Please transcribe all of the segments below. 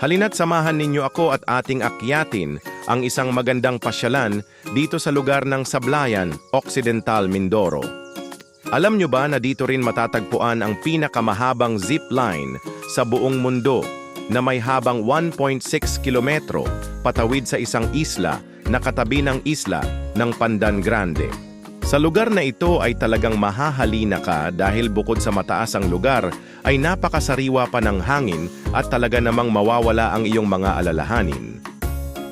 Halina't samahan ninyo ako at ating akyatin ang isang magandang pasyalan dito sa lugar ng Sablayan, Occidental, Mindoro. Alam nyo ba na dito rin matatagpuan ang pinakamahabang zip line sa buong mundo na may habang 1.6 kilometro patawid sa isang isla na katabi ng isla ng Pandan Grande. Sa lugar na ito ay talagang mahahalina ka dahil bukod sa mataas ang lugar ay napakasariwa pa ng hangin at talaga namang mawawala ang iyong mga alalahanin.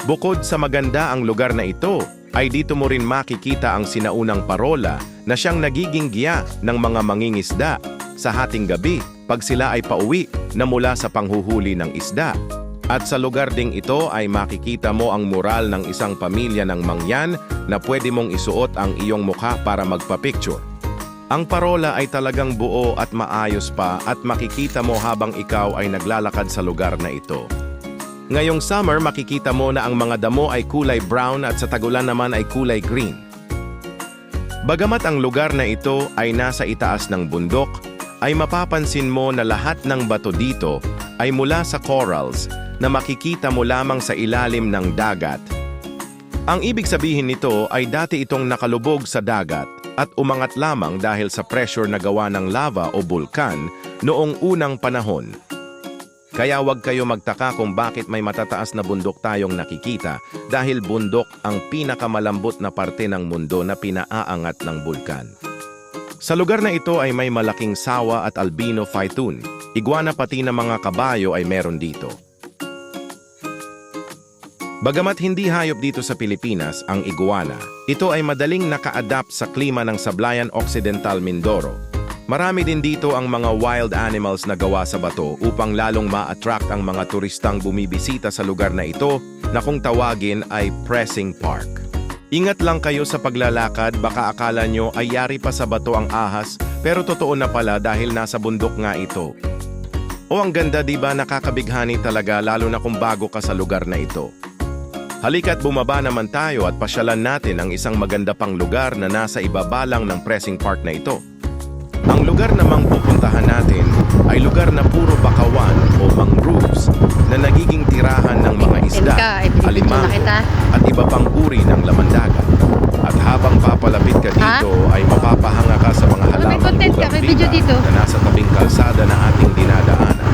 Bukod sa maganda ang lugar na ito, ay dito mo rin makikita ang sinaunang parola na siyang nagiging giya ng mga mangingisda sa hating gabi pag sila ay pauwi na mula sa panghuhuli ng isda. At sa lugar ding ito ay makikita mo ang mural ng isang pamilya ng mangyan na pwede mong isuot ang iyong mukha para magpa-picture. Ang parola ay talagang buo at maayos pa at makikita mo habang ikaw ay naglalakad sa lugar na ito. Ngayong summer makikita mo na ang mga damo ay kulay brown at sa tagulan naman ay kulay green. Bagamat ang lugar na ito ay nasa itaas ng bundok, ay mapapansin mo na lahat ng bato dito ay mula sa corals na makikita mo lamang sa ilalim ng dagat. Ang ibig sabihin nito ay dati itong nakalubog sa dagat at umangat lamang dahil sa pressure na gawa ng lava o bulkan noong unang panahon. Kaya huwag kayo magtaka kung bakit may matataas na bundok tayong nakikita dahil bundok ang pinakamalambot na parte ng mundo na pinaaangat ng bulkan. Sa lugar na ito ay may malaking sawa at albino phython. Iguana pati ng mga kabayo ay meron dito. Bagamat hindi hayop dito sa Pilipinas ang iguana, ito ay madaling naka-adapt sa klima ng Sablayan Occidental, Mindoro. Marami din dito ang mga wild animals na gawa sa bato upang lalong ma-attract ang mga turistang bumibisita sa lugar na ito na kung tawagin ay pressing park. Ingat lang kayo sa paglalakad, baka akala nyo ay yari pa sa bato ang ahas pero totoo na pala dahil nasa bundok nga ito. O ang ganda, diba? Nakakabighani talaga lalo na kung bago ka sa lugar na ito. Halika't bumaba naman tayo at pasyalan natin ang isang maganda pang lugar na nasa ibaba lang ng pressing park na ito. Ang lugar namang pupuntahan natin ay lugar na puro bakawan o mangroves na nagiging tirahan ng mga isda, alimango at iba pang uri ng laman dagat. At habang papalapit ka dito ay mapapahanga ka sa mga halamang bugang-bida na nasa tabing kalsada na ating dinadaanan.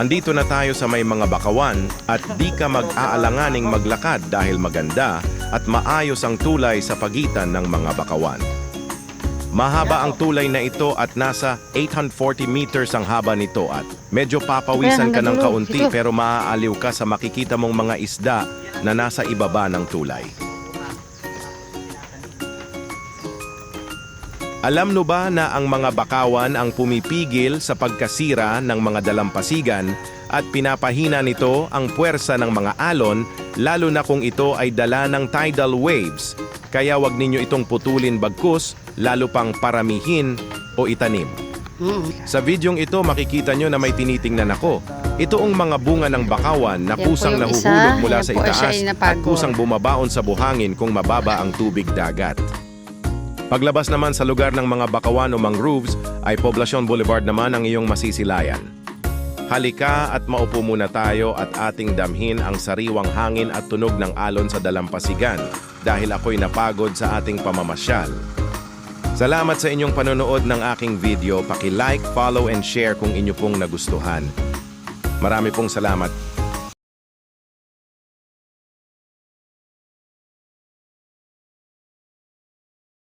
Andito na tayo sa may mga bakawan at di ka mag-aalanganing maglakad dahil maganda at maayos ang tulay sa pagitan ng mga bakawan. Mahaba ang tulay na ito at nasa 840 meters ang haba nito at medyo papawisan ka ng kaunti pero maaaliw ka sa makikita mong mga isda na nasa ibaba ng tulay. Alam no ba na ang mga bakawan ang pumipigil sa pagkasira ng mga dalampasigan at pinapahina nito ang puwersa ng mga alon lalo na kung ito ay dala ng tidal waves. Kaya wag ninyo itong putulin bagkus, lalo pang paramihin o itanim. Sa videong ito makikita nyo na may tinitingnan ako. Ito ang mga bunga ng bakawan na kusang nahuhulog mula sa itaas at kusang bumabaon sa buhangin kung mababa ang tubig dagat. Paglabas naman sa lugar ng mga bakawan o mangroves ay Poblacion Boulevard naman ang iyong masisilayan. Halika at maupo muna tayo at ating damhin ang sariwang hangin at tunog ng alon sa dalampasigan dahil ako'y napagod sa ating pamamasyal. Salamat sa inyong panonood ng aking video. Paki-like, follow and share kung inyo pong nagustuhan. Marami pong salamat.